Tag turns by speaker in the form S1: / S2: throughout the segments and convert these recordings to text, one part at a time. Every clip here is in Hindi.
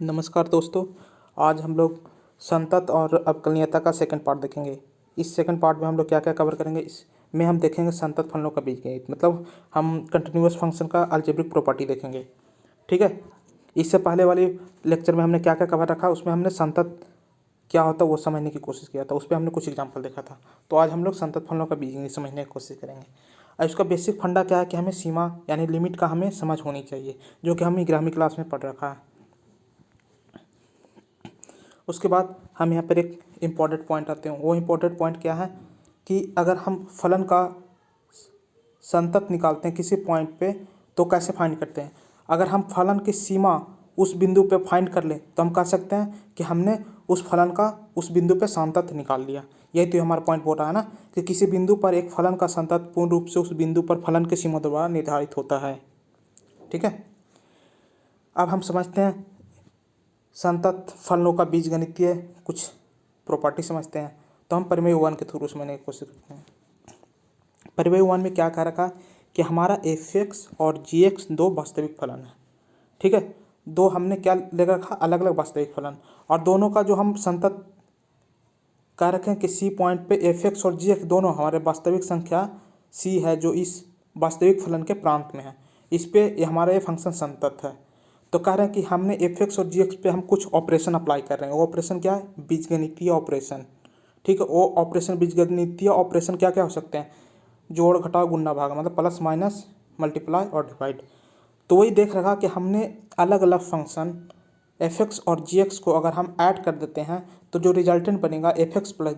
S1: नमस्कार दोस्तों। आज हम लोग संतत और अवकलनीयता का सेकंड पार्ट देखेंगे। इस सेकंड पार्ट में हम लोग क्या क्या कवर करेंगे, इसमें हम देखेंगे संतत फलनों का बीजगणित, मतलब हम कंटिन्यूअस फंक्शन का अलजेब्रिक प्रॉपर्टी देखेंगे। ठीक है। इससे पहले वाले लेक्चर में हमने क्या क्या कवर रखा, उसमें हमने संतत क्या होता है वो समझने की कोशिश किया था, उस पर हमने कुछ एग्जाम्पल देखा था। तो आज हम लोग संतत फलनों का बीजगणित समझने की कोशिश करेंगे। और इसका बेसिक फंडा क्या है कि हमें सीमा यानी लिमिट का हमें समझ होनी चाहिए, जो कि हम ग्रामीण क्लास में पढ़ रखा है। उसके बाद हम यहाँ पर एक इम्पॉर्टेंट पॉइंट आते हैं। वो इम्पॉर्टेंट पॉइंट क्या है कि अगर हम फलन का संतत निकालते हैं किसी पॉइंट पे तो कैसे फाइंड करते हैं। अगर हम फलन की सीमा उस बिंदु पे फाइंड कर लें तो हम कह सकते हैं कि हमने उस फलन का उस बिंदु पे संतत निकाल लिया। यही तो हमारा पॉइंट बोल रहा है ना कि किसी बिंदु पर एक फलन का संतत पूर्ण रूप से उस बिंदु पर फलन की सीमा द्वारा निर्धारित होता है। ठीक है। अब हम समझते हैं संतत फलनों का बीजगणितीय कुछ प्रॉपर्टी समझते हैं। तो हम परिमेय वन के थ्रू समझने की कोशिश करते हैं। परिमेय वन में क्या कह रखा कि हमारा एफ एक्स और जी एक्स दो वास्तविक फलन है। ठीक है। दो हमने क्या ले रखा, अलग अलग वास्तविक फलन, और दोनों का जो हम संतत कह रखे हैं कि सी पॉइंट पे एफ एक्स और जी एक्स दोनों हमारे वास्तविक संख्या सी है जो इस वास्तविक फलन के प्रांत में है। इस पे ये हमारा ये फंक्शन संतत है। तो कह रहे हैं कि हमने एफ एक्स और जी एक्स पे हम कुछ ऑपरेशन अप्लाई कर रहे हैं। वो ऑपरेशन क्या है? बीजगणितीय ऑपरेशन। ठीक है। वो ऑपरेशन बीजगणितीय ऑपरेशन क्या क्या हो सकते हैं? जोड़ घटाव गुणा भाग, मतलब प्लस माइनस मल्टीप्लाई और डिवाइड। तो वही देख रखा कि हमने अलग अलग फंक्शन एफ एक्स और जी एक्स को अगर हम ऐड कर देते हैं तो जो रिजल्टेंट बनेगा एफ एक्स प्लस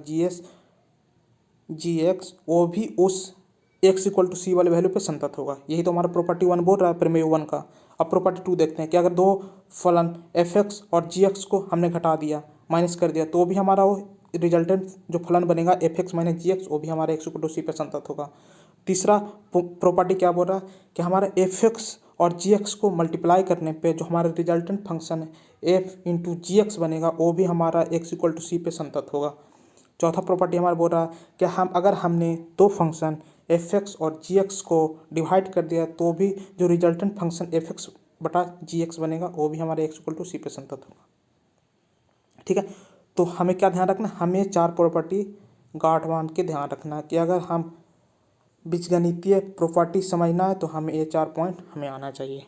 S1: जी एक्स वो भी उस एक्स इक्वल टू सी वाले वैल्यू पे संतत होगा। यही तो हमारा प्रॉपर्टी वन बोल रहा है प्रमेय वन का। अब प्रॉपर्टी टू देखते हैं कि अगर दो फलन एफ एक्स और जी एक्स को हमने घटा दिया, माइनस कर दिया, तो भी हमारा वो रिजल्टेंट जो फलन बनेगा एफ एक्स माइनस जी एक्स वो भी हमारे एक्स इक्वल टू सी पे संतत होगा। तीसरा प्रॉपर्टी क्या बोल रहा है कि हमारा एफ एक्स और जी एक्स को मल्टीप्लाई करने पे जो हमारा रिजल्टेंट फंक्शन है एफ इंटू जी एक्स बनेगा वो भी हमारा एक्स इक्वल टू सी पे संतत होगा। चौथा प्रॉपर्टी हमारा बोल रहा है कि हमने दो फंक्शन एफ एक्स और जी एक्स को डिवाइड कर दिया तो भी जो रिजल्टेंट फंक्शन एफ एक्स बटा जी एक्स बनेगा वो भी हमारे एक्स इक्वल टू सी पे संतत होगा। ठीक है। तो हमें क्या ध्यान रखना, हमें चार प्रॉपर्टी गांठ बांध के ध्यान रखना है कि अगर हम बीजगणितीय प्रॉपर्टी समझना है तो हमें ये चार पॉइंट हमें आना चाहिए।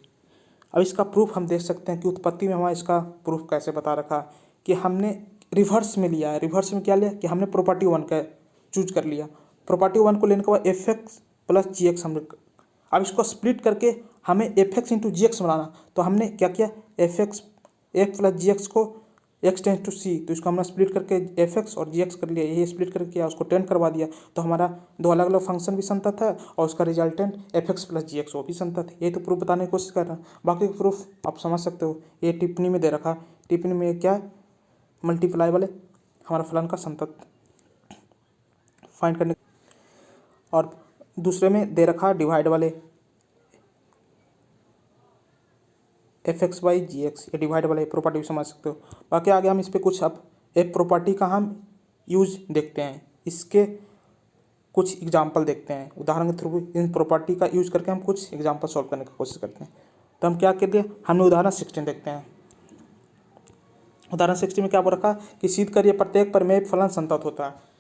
S1: अब इसका प्रूफ हम देख सकते हैं कि उत्पत्ति में हमारा इसका प्रूफ कैसे बता रखा कि हमने रिवर्स में लिया है। रिवर्स में क्या लिया कि हमने प्रॉपर्टी वन का चूज कर लिया। प्रॉपर्टी वन को लेने के बाद एफ एक्स प्लस जी एक्स हमने, अब इसको स्प्लिट करके हमें एफ एक्स इंटू जी एक्स बनाना, तो हमने क्या किया एफ प्लस जी एक्स को एक्स टेंस टू सी, तो इसको हमने स्प्लिट करके एफ एक्स और जी एक्स कर लिया। यही स्प्लिट करके किया, उसको 10 करवा दिया, तो हमारा दो अलग अलग फंक्शन भी संतत है और उसका रिजल्टेंट एफ एक्स प्लस जी एक्स वो भी संतत है। यही तो प्रूफ बताने की कोशिश कर रहा है। बाकी प्रूफ आप समझ सकते हो, ये टिप्पणी में दे रखा। टिप्पणी में क्या है? मल्टीप्लाई वाले हमारा फलन का संतत फाइंड करने, और दूसरे में दे रखा डिवाइड वाले f x by g x, ये डिवाइड वाले प्रॉपर्टी भी समझ सकते हो। बाकी आगे हम इस पर कुछ अब एक प्रॉपर्टी का हम यूज देखते हैं, इसके कुछ एग्जाम्पल देखते हैं उदाहरण के थ्रू। इन प्रॉपर्टी का यूज करके हम कुछ एग्जाम्पल सॉल्व करने की कोशिश करते हैं। तो हम क्या कर दिए, हमने उदाहरण 16 देखते हैं। उदाहरण 16 में क्या बोल रखा कि सिद्ध करिए प्रत्येक परिमेय फलन संतत होता है।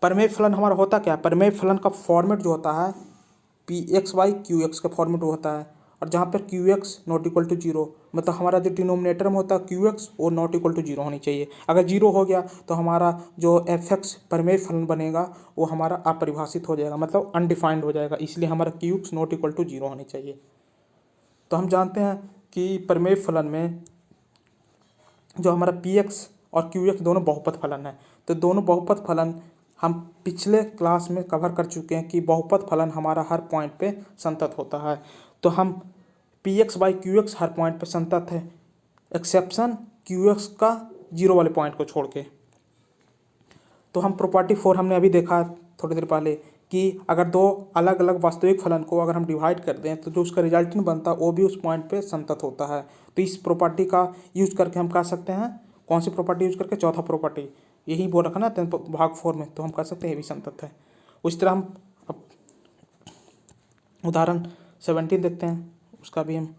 S1: परिमेय फलन हमारा होता क्या है? परिमेय फलन का फॉर्मेट जो होता है p x by q x का फॉर्मेट होता है, और जहाँ पर q x not equal to zero, मतलब हमारा जो डिनोमिनेटर में होता है क्यू एक्स वो नॉट इक्वल टू जीरो होनी चाहिए। अगर जीरो हो गया तो हमारा जो एफ एक्स परिमेय फलन बनेगा वो हमारा अपरिभाषित हो जाएगा, मतलब अनडिफाइंड हो जाएगा। इसलिए हमारा q x not equal to zero होनी चाहिए। तो हम जानते हैं कि परिमेय फलन में जो हमारा पी एक्स और क्यू एक्स दोनों बहुपद फलन है। तो दोनों बहुपद फलन हम पिछले क्लास में कवर कर चुके हैं कि बहुपद फलन हमारा हर पॉइंट पे संतत होता है। तो हम P x by q x her point पे संतत है, एक्सेप्शन क्यू एक्स का जीरो वाले पॉइंट को छोड़ के। तो हम प्रॉपर्टी 4 हमने अभी देखा थोड़ी देर पहले कि अगर दो अलग अलग वास्तविक फलन को अगर हम डिवाइड कर दें तो जो उसका रिजल्टेंट बनता है वो भी उस पॉइंट पे संतत होता है। तो इस प्रॉपर्टी का यूज करके हम कह सकते हैं, कौन सी प्रॉपर्टी यूज करके? चौथा प्रॉपर्टी, यही बोल रखा ना भाग 4 में, तो हम कह सकते हैं ये भी संतत है। उस तरह हम अब उदाहरण 17 देखते हैं, उसका भी हम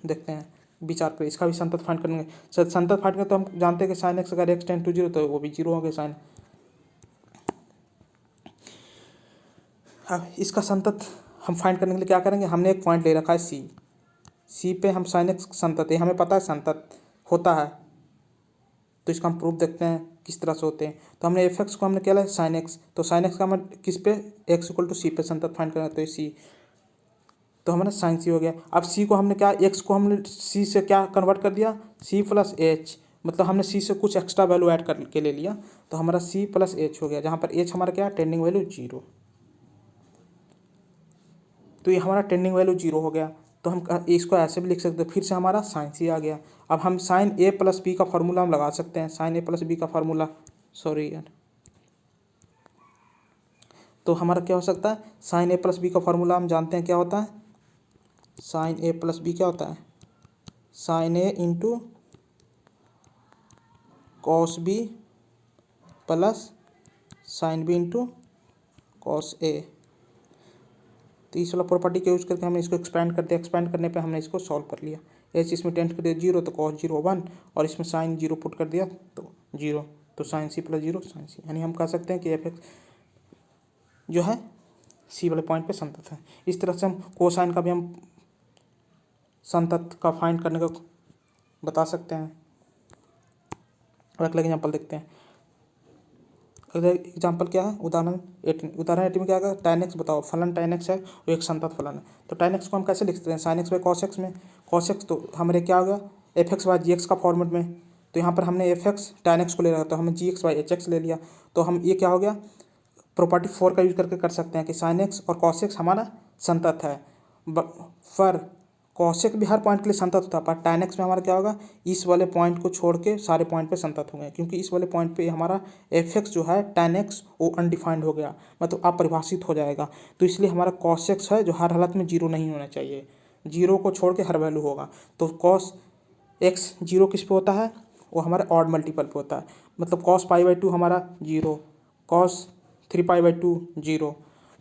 S1: देखते हैं। विचार करें, इसका भी संतत फाइंड करेंगे। संतत फाइंड करें तो हम जानते हैं कि साइन एक्स अगर एक्स टेंड टू जीरो तो वो भी जीरो हो गया साइन। अब इसका संतत हम फाइंड करने के लिए क्या करेंगे, हमने एक पॉइंट ले रखा है सी पे हम साइन एक्स संतत है, हमें पता है संतत होता है, तो इसका हम प्रूफ देखते हैं किस तरह से होते हैं। तो हमने एफ एक्स को हमने क्या लिया साइन एक्स, तो साइन एक्स का हम किस पे एक्स इक्वल टू सी पे संतत फाइंड करना, तो ये सी, तो हमारा साइन सी हो गया। अब सी को हमने क्या, एक्स को हमने सी से क्या कन्वर्ट कर दिया, सी प्लस एच, मतलब हमने सी से कुछ एक्स्ट्रा वैल्यू ऐड करके ले लिया, तो हमारा सी प्लस एच हो गया, जहाँ पर एच हमारा क्या है टेंडिंग वैल्यू जीरो, तो ये हमारा टेंडिंग वैल्यू जीरो हो गया। तो हम इसको ऐसे भी लिख सकते हैं, फिर से हमारा साइन सी आ गया। अब हम साइन ए प्लस बी का फार्मूला हम लगा सकते हैं, साइन ए प्लस बी का फार्मूला, सॉरी यार, तो हमारा क्या हो सकता है, साइन ए प्लस बी का फार्मूला हम जानते हैं क्या होता है, साइन ए प्लस बी क्या होता है, sine A into cos B plus sine B into cos A. तो इस वाला प्रॉपर्टी का यूज़ करके हमने इसको एक्सपेंड कर दिया, एक्सपेंड करने पे हमने इसको सॉल्व कर लिया। एच इसमें टेंड कर दिया जीरो, तो कॉस जीरो वन, और इसमें साइन जीरो पुट कर दिया तो जीरो, तो sine C plus zero sine C, यानी हम कह सकते हैं कि एफ एक्स जो है सी वाले पॉइंट पे संतत है। इस तरह से हम कोसाइन का भी हम संतत का फाइंड करने का बता सकते हैं। और अगला एग्जाम्पल देखते हैं। अगला एग्जाम्पल क्या है, उदाहरण 18 में क्या है, tan x बताओ, फलन tan x है वो एक संतत फलन है। तो tan x को हम कैसे लिख सकते हैं, sin x by cos x में, cos x तो हमारे क्या हो गया f x by g x का फॉर्मेट में, तो यहाँ पर हमने एफ एक्स tan x को ले रहा तो हमने जी एक्स बाई एच एक्स ले लिया, तो हम ये क्या हो गया प्रॉपर्टी 4 का यूज करके कर सकते हैं कि sin x और cos x हमारा संतत है। पर cos x भी हर पॉइंट के लिए संतत होता है, पर tan x में हमारा क्या होगा, इस वाले पॉइंट को छोड़ के सारे पॉइंट पे संतत होंगे, क्योंकि इस वाले पॉइंट पे हमारा एफ एक्स जो है tan x वो अनडिफाइंड हो गया, मतलब अपरिभाषित हो जाएगा, तो इसलिए हमारा cos x है जो हर हालत में जीरो नहीं होना चाहिए, जीरो को छोड़ के हर वैल्यू होगा। तो cos x जीरो किस पे होता है, वो हमारे ऑड मल्टीपल पे होता है, मतलब cos पाई बाई टू हमारा zero, cos 3 pi by 2 zero,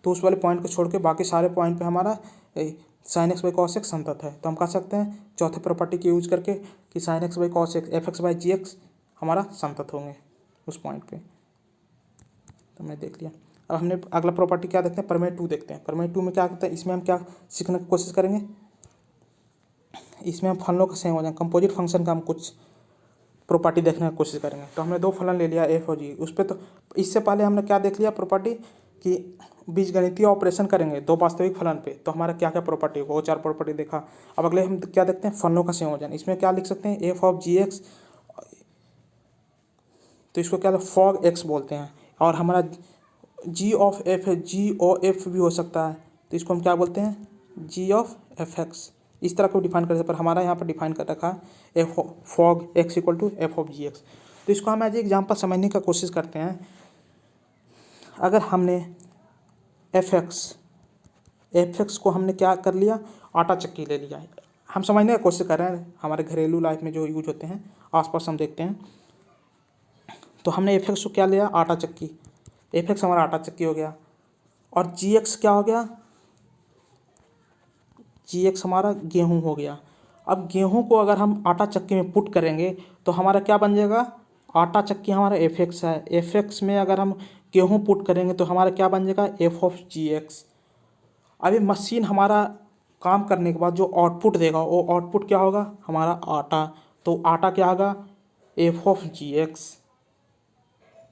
S1: तो उस वाले पॉइंट को छोड़ के बाकी सारे पॉइंट पे हमारा sign x by cos x संतत है। तो हम कह सकते हैं चौथे प्रॉपर्टी की यूज करके कि sine x by cos x F x by g x हमारा संतत होंगे उस पॉइंट पे। तो हमने देख लिया। अब हमने अगला प्रॉपर्टी क्या देखते हैं, प्रमेय 2 देखते हैं। प्रमेय 2 में क्या करते हैं, इसमें हम क्या सीखने की कोशिश करेंगे, इसमें हम फलनों का संयोजन जाएंगे, कंपोजिट फंक्शन का हम कुछ प्रॉपर्टी देखने की कोशिश करेंगे। तो हमने दो फलन ले लिया एफ और जी, उस पर तो इससे पहले हमने क्या देख लिया प्रॉपर्टी कि बीजगणितीय ऑपरेशन करेंगे दो वास्तविक फलन पे, तो हमारा क्या क्या प्रॉपर्टी होगा, वो 4 प्रॉपर्टी देखा। अब अगले हम क्या देखते हैं, फलनों का संयोजन। इसमें क्या लिख सकते हैं, एफ ऑफ जी एक्स, तो इसको क्या फॉग एक्स बोलते हैं, और हमारा जी ऑफ एफ है, जी ओ एफ भी हो सकता है, तो इसको हम क्या बोलते हैं, जी ऑफ एफ एक्स, इस तरह को डिफाइन कर सकते, पर हमारा यहाँ पर डिफाइन कर रखा है f fog x equal to f of g x. तो इसको हम एज एग्जाम्पल समझने का कोशिश करते हैं। अगर हमने एफ एक्स को हमने क्या कर लिया, आटा चक्की ले लिया, हम समझने की कोशिश कर रहे हैं, हमारे घरेलू लाइफ में जो यूज होते हैं आसपास हम देखते हैं। तो हमने एफ एक्स को क्या लिया, आटा चक्की, एफ एक्स हमारा आटा चक्की हो गया, और जी एक्स क्या हो गया, जी एक्स हमारा गेहूँ हो गया। अब गेहूँ को अगर हम आटा चक्की में पुट करेंगे तो हमारा क्या बन जाएगा, आटा चक्की हमारा एफ एक्स है, एफ एक्स में अगर हम गेहूँ पुट करेंगे तो हमारा क्या बन जाएगा, एफ ऑफ जी एक्स। अभी मशीन हमारा काम करने के बाद जो आउटपुट देगा वो आउटपुट क्या होगा, हमारा आटा, तो आटा क्या होगा, एफ ऑफ जी एक्स,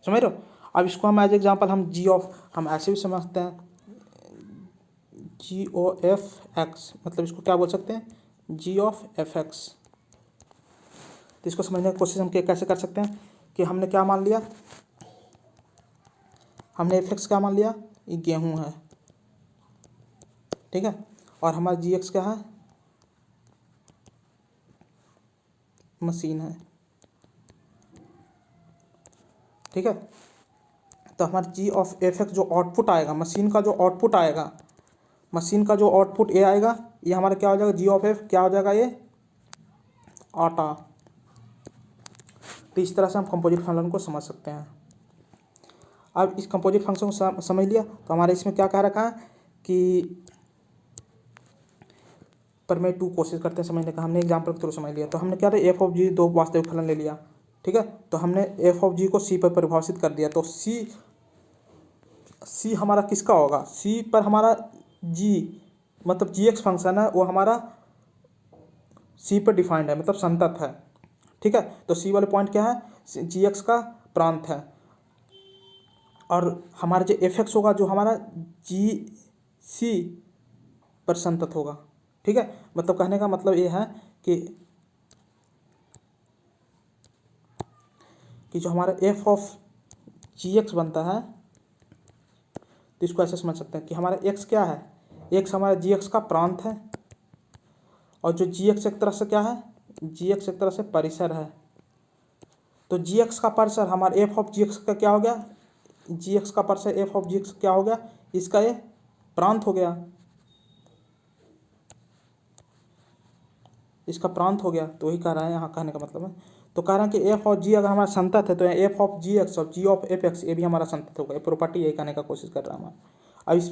S1: समझ रहे हो। अब इसको हम एज एग्जांपल हम जी ऑफ, हम ऐसे भी समझते हैं जी ओ एफ एक्स, मतलब इसको क्या बोल सकते हैं, जी ऑफ एफ एक्स। तो इसको समझने की कोशिश हम कैसे कर सकते हैं कि हमने क्या मान लिया, हमने एफ एक्स क्या मान लिया, ये गेहूँ है, ठीक है, और हमारा जी एक्स क्या है, मशीन है, ठीक है। तो हमारा जी ऑफ एफ एक्स जो आउटपुट आएगा, मशीन का जो आउटपुट आएगा, मशीन का जो आउटपुट ए आएगा, ये हमारा क्या हो जाएगा, जी ऑफ एफ क्या हो जाएगा, ये आटा। तो इस तरह से हम कंपोजिट फंक्शन को समझ सकते हैं। अब इस कंपोजिट फंक्शन को समझ लिया तो हमारे इसमें क्या कह रखा है कि प्रमेय 2 कोशिश करते हैं समझने का। हमने एग्जाम्पल के थ्रू समझ लिया। तो हमने क्या था, एफ ऑफ जी 2 वास्तविक फलन ले लिया, ठीक है। तो हमने एफ ऑफ जी को सी पर परिभाषित कर दिया। तो सी हमारा किसका होगा, सी पर हमारा जी मतलब जी एक्स फंक्शन है वो हमारा सी पर डिफाइंड है, मतलब संतत है, ठीक है। तो सी वाले पॉइंट क्या है, जी एक्स का प्रांत है। और हमारा जो एफ एक्स होगा जो हमारा जी सी पर संतत होगा, ठीक है। मतलब कहने का मतलब ये है कि जो हमारा एफ ऑफ जी एक्स बनता है, तो इसको ऐसे समझ सकते हैं कि हमारा एक्स क्या है, एक्स हमारा जी एक्स का प्रांत है, और जो जी एक्स एक तरह से क्या है, जी एक्स एक तरह से परिसर है। तो जी एक्स का परिसर हमारा एफ ऑफ जी एक्स का क्या हो गया, जी एक्स का परिसर एफ ऑफ जी एक्स क्या हो गया, इसका ये प्रांत हो गया, इसका प्रांत हो गया। तो वही कह रहा है यहाँ, कहने का मतलब है। तो कह रहा है कि एफ ऑफ जी अगर हमारा संतत है तो एफ ऑफ जी एक्स और जी ऑफ एफ एक्स ये भी हमारा संतत होगा। ये प्रॉपर्टी यही कहने का कोशिश कर रहा है हमारा। अब इस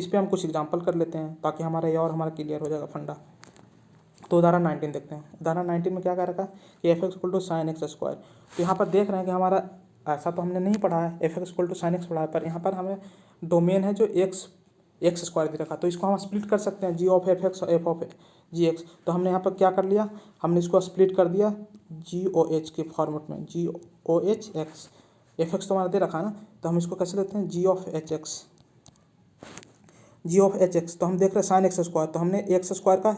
S1: पर हम कुछ एग्जाम्पल कर लेते हैं ताकि हमारा ये और हमारा क्लियर हो जाएगा फंडा। तो उदाहरण 19 देखते हैं। उदाहरण 19 में क्या कह रखा है कि f x equal to sine x square. तो यहाँ पर देख रहे हैं कि हमारा ऐसा तो हमने नहीं पढ़ा है, f x equal to sine x पढ़ा है, पर यहाँ पर हमें डोमेन है जो एक्स स्क्वायर दे रखा। तो इसको हम स्प्लिट कर सकते हैं, जी ऑफ एफ एक्स और एफ ऑफ जी एक्स। तो हमने यहाँ पर क्या कर लिया, हमने इसको स्प्लिट कर दिया जी ओ एच के फॉर्मेट में, G O H X. F X तो हमारा दे रखा है ना, तो हम इसको कैसे लेते हैं, G of H X, G of H X. तो हम देख रहे हैं साइन एक्स स्क्वायर, तो हमने एक्स स्क्वायर का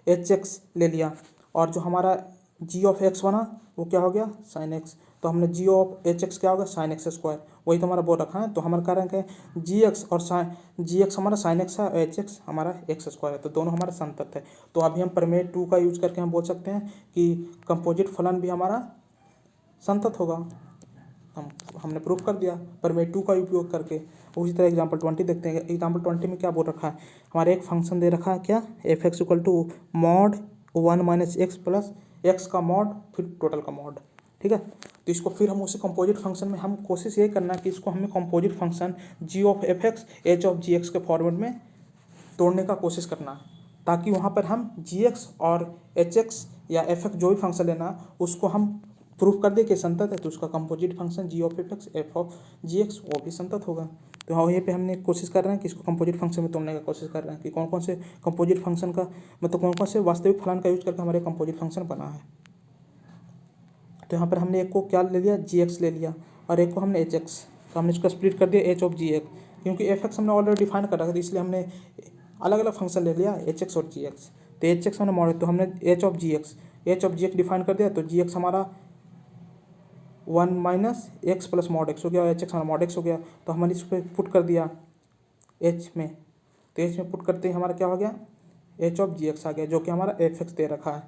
S1: एच एक्स ले लिया, और जो हमारा जी ऑफ एक्स बना वो क्या हो गया, साइन एक्स। तो हमने जी ऑफ एच एक्स क्या होगा, साइन एक्स स्क्वायर। वही तो हमारा बोल रखा है। तो हमारा कह रहे हैं कि जी एक्स और जी एक्स हमारा साइन एक्स है और एच एक्स हमारा एक्स स्क्वायर है, तो दोनों हमारा संतत है। तो अभी हम प्रमेय 2 का यूज करके हम बोल सकते हैं कि कंपोजिट फलन भी हमारा संतत होगा। हमने प्रूफ कर दिया प्रमेय 2 का उपयोग करके। उसी तरह एग्जाम्पल 20 देखते हैं। एग्जाम्पल 20 में क्या बोल रखा है, हमारे एक फंक्शन दे रखा है क्या, f x equal to mod 1 minus x plus x का मॉड फिर टोटल का मॉड, ठीक है। तो इसको फिर हम उसे कंपोजिट फंक्शन में हम कोशिश ये करना है कि इसको हमें composite function g of f x h of g x के फॉर्मेट में तोड़ने का कोशिश करना है, ताकि वहाँ पर हम जी एक्स और एच एक्स या एफ एक्स जो भी फंक्शन लेना है उसको हम प्रूफ कर दे कि संतत है, तो उसका composite function g of f x f of g x वो भी संतत होगा। तो हाँ, वहीं पे हमने कोशिश कर रहे हैं कि इसको कंपोजिट फंक्शन में तोड़ने का कोशिश कर रहे हैं कि कौन कौन से कंपोजिट फंक्शन का मतलब कौन कौन से वास्तविक फलन का यूज करके हमारे कंपोजिट फंक्शन बना है। तो यहाँ पर हमने एक को क्या ले लिया, जी एक्स ले लिया, और एक को हमने एच एक्स। तो हमने इसको स्प्लिट कर दिया एच ऑफ जी एक्स, क्योंकि एफ एक्स हमने ऑलरेडी डिफाइन कर रखा था, इसलिए हमने अलग अलग फंक्शन ले लिया एच एक्स और जी एक्स। तो एच एक्स हमने मॉड, तो हमने h of g x define कर दिया। तो जी एक्स हमारा 1 minus x plus mod x हो गया, और एच एक्स हमारा मॉड एक्स हो गया। तो हमने इस पर पुट कर दिया एच में, तो एच में पुट करते ही हमारा क्या हो गया, एच ऑफ जी एक्स आ गया, जो कि हमारा एफ एक्स दे रखा है,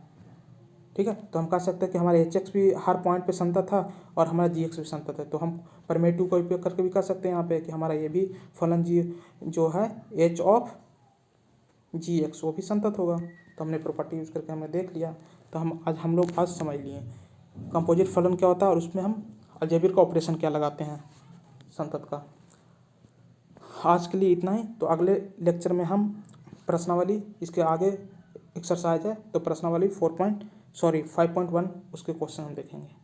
S1: ठीक है। तो हम कह सकते हैं कि हमारा एच एक्स भी हर पॉइंट पे संतत था और हमारा जी एक्स भी संतत है। तो हम प्रमेय 2 का उपयोग करके भी कर सकते हैं यहाँ पे कि हमारा ये भी फलन जी जो है एच ऑफ जी एक्स वो भी संतत होगा। तो हमने प्रॉपर्टी यूज करके हमने देख लिया। तो हम लोग आज समझ लिए कंपोजिट फलन क्या होता है और उसमें हम अलजेब्रिक का ऑपरेशन क्या लगाते हैं संतत का। आज के लिए इतना ही। तो अगले लेक्चर में हम प्रश्नावली, इसके आगे एक्सरसाइज है तो प्रश्नावली 5.1 उसके क्वेश्चन हम देखेंगे।